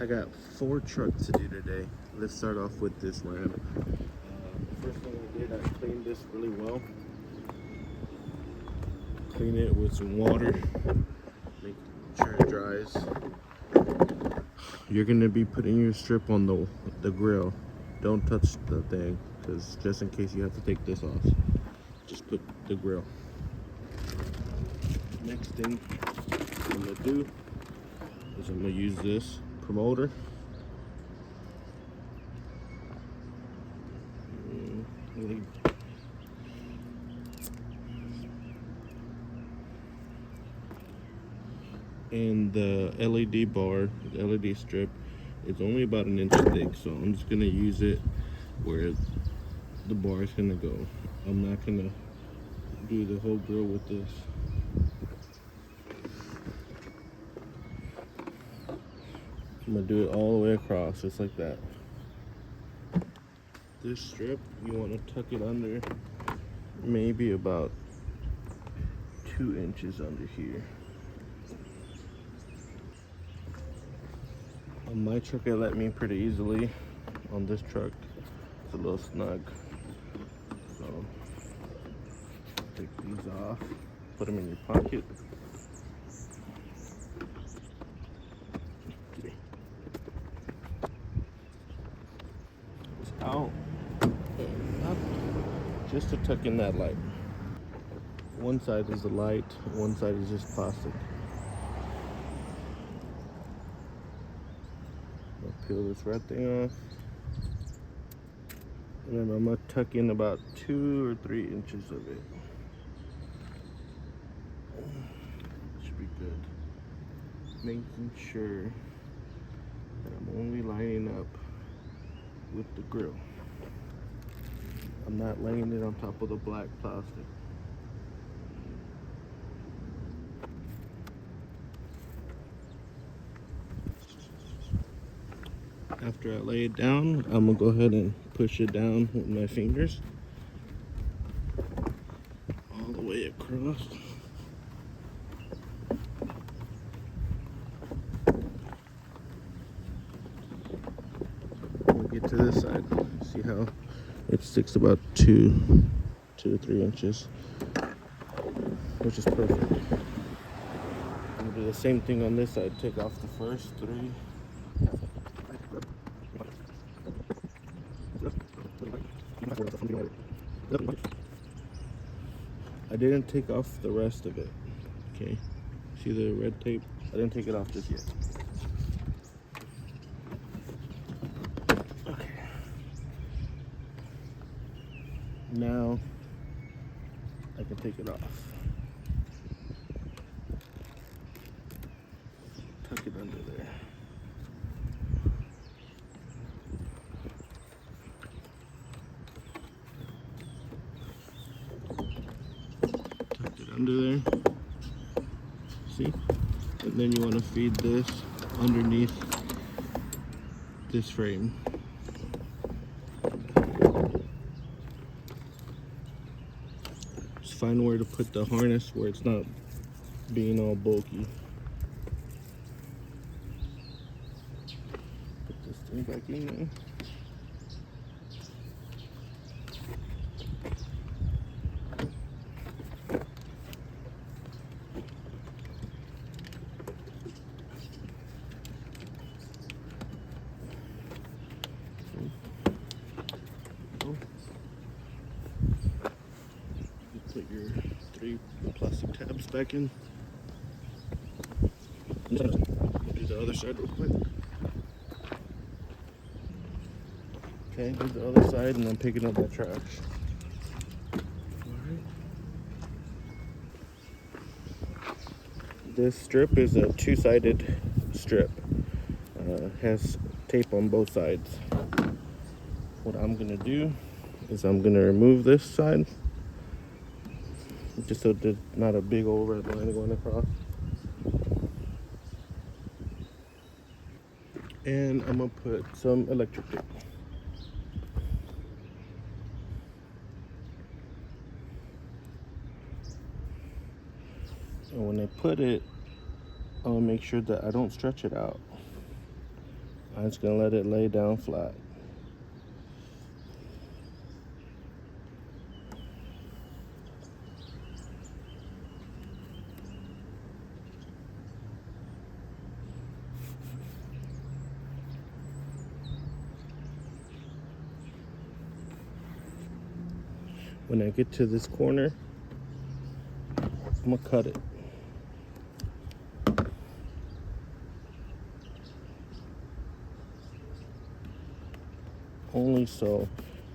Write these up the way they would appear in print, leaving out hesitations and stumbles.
I got 4 trucks to do today. Let's start off with this ram. First thing I did, I cleaned this really well. Clean it with some water, make sure it dries. You're gonna be putting your strip on the grill. Don't touch the thing, because just in case you have to take this off, just put the grill. Next thing I'm gonna do is I'm gonna use this promoter. And the LED bar, the LED strip, is only about 1 inch thick, so I'm just gonna use it where the bar is gonna go. I'm not gonna do the whole grill with this. I'm gonna do it all the way across, just like that. This strip, you want to tuck it under maybe about 2 inches under here. On my truck, it let me pretty easily. On this truck, it's a little snug. So, take these off, put them in your pocket. It's out and up, just to tuck in that light. One side is the light, one side is just plastic. I'll peel this red thing off. And then I'm gonna tuck in about 2 or 3 inches of it. Should be good. Making sure that I'm only lining up with the grill. I'm not laying it on top of the black plastic. After I lay it down, I'm gonna go ahead and push it down with my fingers all the way across. We'll get to this side. See how it sticks about 2 to 3 inches, which is perfect. I'm gonna do the same thing on this side. Take off the first 3. I didn't take off the rest of it. Okay, see the red tape? I didn't take it off just yet. Okay. Now I can take it off. Tuck it under there. Under there, see? And then you want to feed this underneath this frame. Just find where to put the harness where it's not being all bulky. Put this thing back in there. Put your 3 plastic tabs back in. Do the other side real quick. Okay, do the other side, and I'm picking up that trash. Alright. This strip is a 2-sided strip. Has tape on both sides. What I'm gonna do is I'm gonna remove this side, just so there's not a big old red line going across. And I'm gonna put some electric tape. And when I put it, I'll make sure that I don't stretch it out. I'm just gonna let it lay down flat. When I get to this corner, I'm gonna cut it. Only so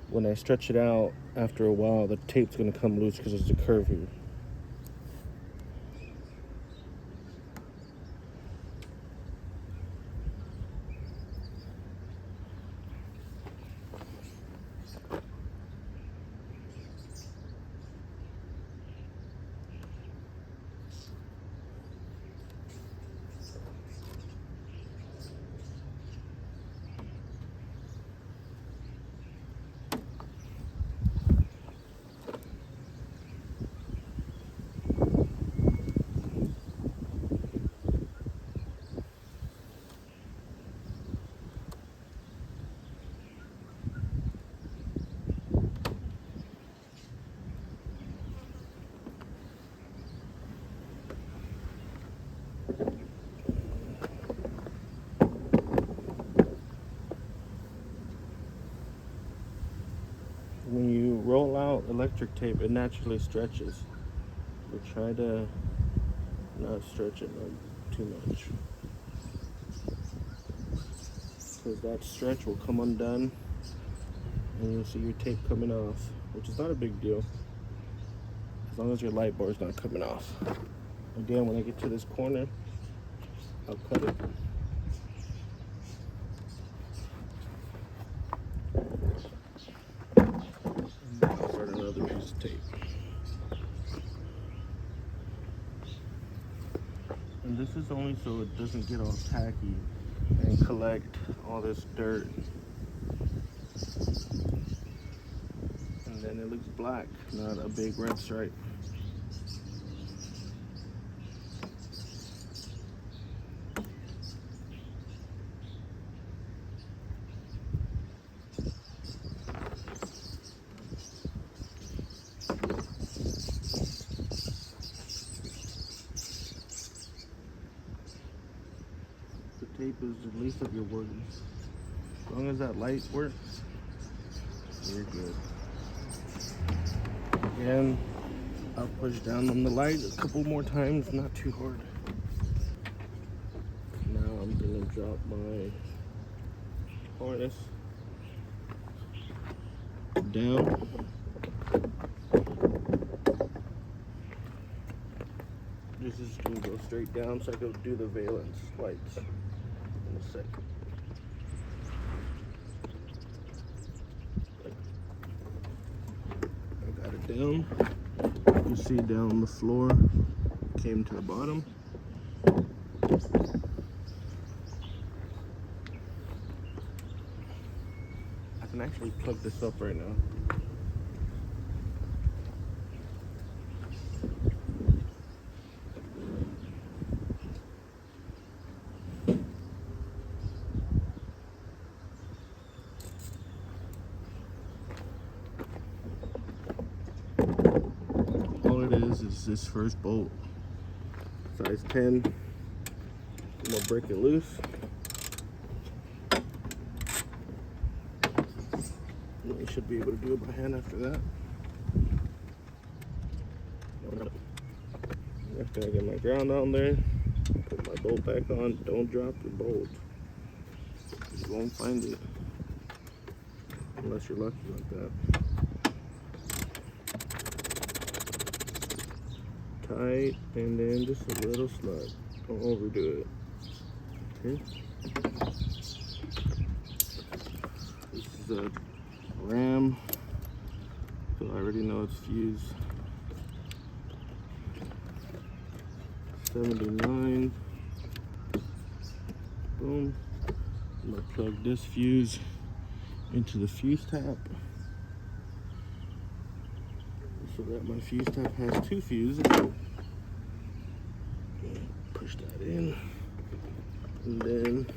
when I stretch it out after a while, the tape's gonna come loose because there's a curve here. When you roll out electric tape, it naturally stretches. But try to not stretch it too much, because that stretch will come undone and you'll see your tape coming off, which is not a big deal as long as your light bar is not coming off. Again, when I get to this corner, I'll cut it. And I'll start another piece of tape. And this is only so it doesn't get all tacky and collect all this dirt. And then it looks black, not a big red stripe. Tape is the least of your worries. As long as that light works, you're good. Again, I'll push down on the light a couple more times, not too hard. Now I'm gonna drop my harness down. This is gonna go straight down so I can do the valance lights. I got it down. You see down the floor, came to the bottom. I can actually plug this up right now. Is this first bolt, size 10. I'm gonna break it loose. I should be able to do it by hand after that. After I get my ground on there, put my bolt back on. Don't drop your bolt. You won't find it unless you're lucky like that. Tight, and then just a little snug. Don't overdo it. Okay. This is a ram, so I already know it's fused. 79. Boom. I'm gonna plug this fuse into the fuse tap, so that my fuse tap has 2 fuses. Push that in, and then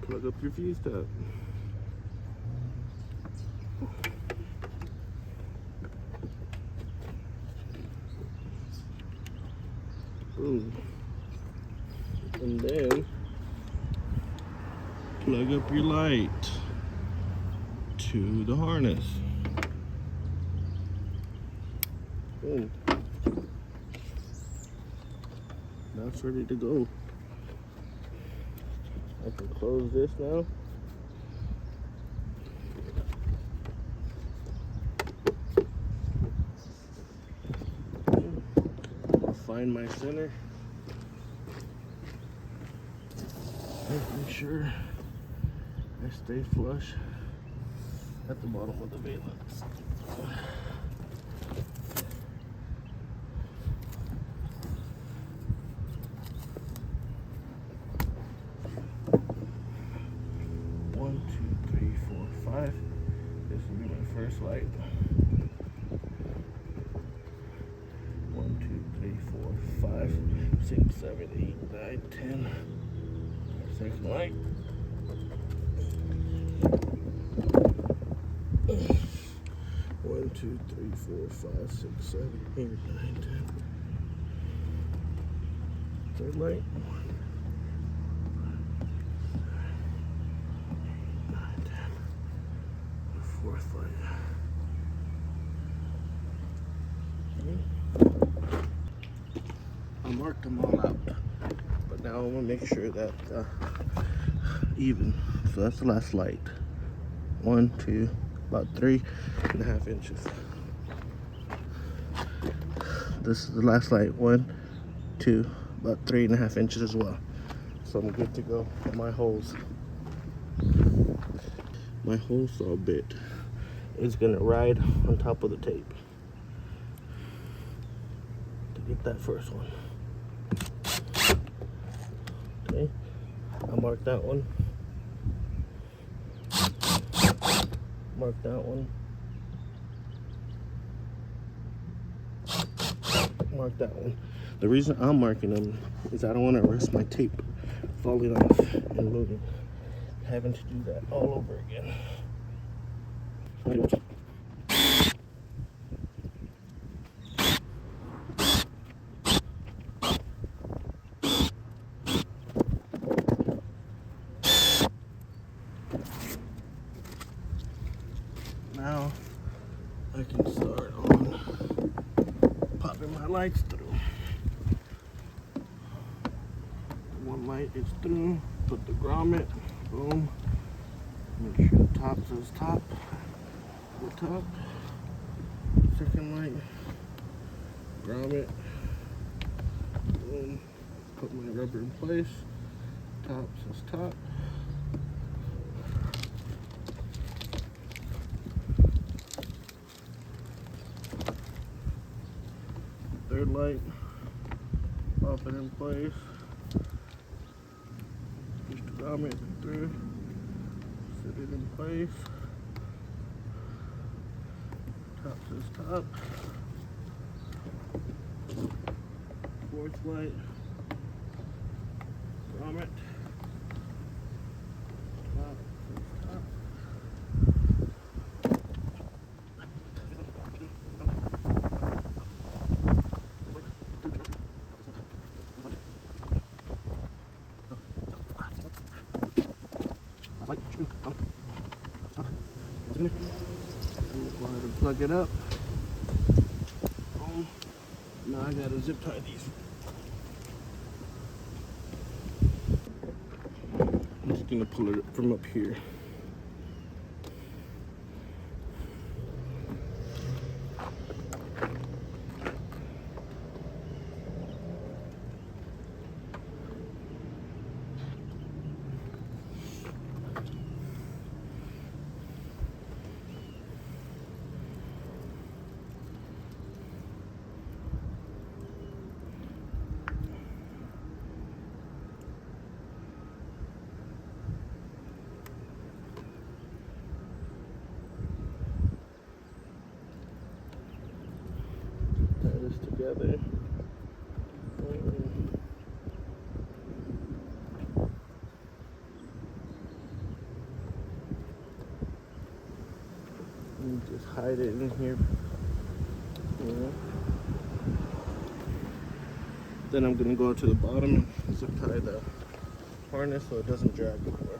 Plug up your fuse tab. Boom. And then plug up your light to the harness. Boom. Now it's ready to go. I can close this now. I'll find my center. Making sure I stay flush at the bottom of the valance. One, two, three, four, five. This will be my first light. 1, 2, 3, 4, 5, 6, 7, 8, 9, 10. Second light. 1, 2, 3, 4, 5, 6, 7, 8, 9, 10. Third light. 9, 10. Fourth light. I marked them all out, but now I want to make sure that even. So that's the last light. 1, 2, about 3.5 inches. This is the last light. 1, 2, about 3.5 inches as well. So I'm good to go on my holes. My hole saw bit is gonna ride on top of the tape to get that first one. Okay, I marked that one. Mark that one. Mark that one. The reason I'm marking them is I don't want to risk my tape falling off and moving, having to do that all over again. Now I can start on popping my lights through. One light is through, put the grommet, boom. Make sure the top says top, the top. Second light, grommet, boom. Put my rubber in place, top says top. Third light, pop it in place. Push the grommet through, set it in place. Top says top. Fourth light, grommet. Top says top. Go ahead and plug it up. Boom. Now I gotta zip tie these. I'm just gonna pull it from up here. and just hide it in here. You know? Then I'm gonna go to the bottom and zip tie the harness so it doesn't drag anywhere.